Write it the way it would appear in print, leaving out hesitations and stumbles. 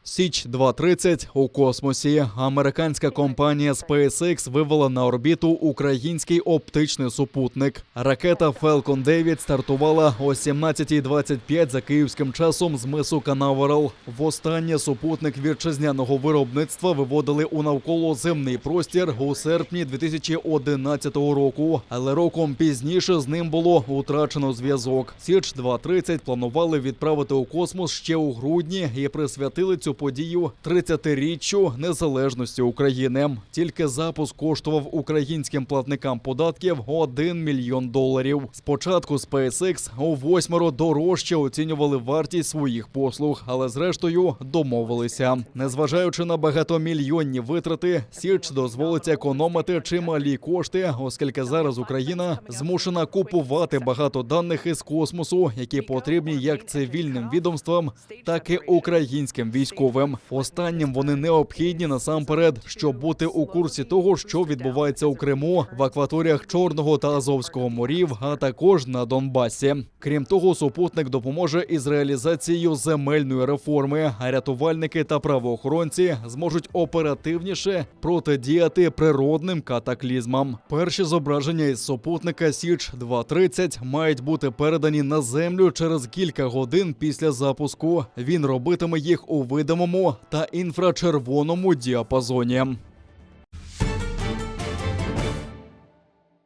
Січ 2.30 у космосі. Американська компанія SpaceX вивела на орбіту український оптичний супутник. Ракета Falcon 9 стартувала о 17:25 за київським часом з мису Канаверал. Востаннє супутник вітчизняного виробництва виводили у навколоземний простір у серпні 2011 року. Але роком пізніше з ним було утрачено зв'язок. Січ 2.30 планували відправити у космос ще у грудні і присвятили цю подію 30-річчю незалежності України. Тільки запуск коштував українським платникам податків $1 мільйон. Спочатку SpaceX у 8 дорожче оцінювали вартість своїх послуг, але зрештою домовилися. Незважаючи на багатомільйонні витрати, Січ дозволить економити чималі кошти, оскільки зараз Україна змушена купувати багато даних із космосу, які потрібні як цивільним відомствам, так і українським військовим. Останнім вони необхідні насамперед, щоб бути у курсі того, що відбувається у Криму, в акваторіях Чорного та Азовського морів, а також на Донбасі. Крім того, супутник допоможе із реалізацією земельної реформи, а рятувальники та правоохоронці зможуть оперативніше протидіяти природним катаклізмам. Перші зображення із супутника Січ 2.30 мають бути передані на Землю через кілька годин після запуску. Він робитиме їх у видимому та інфрачервоному діапазоні.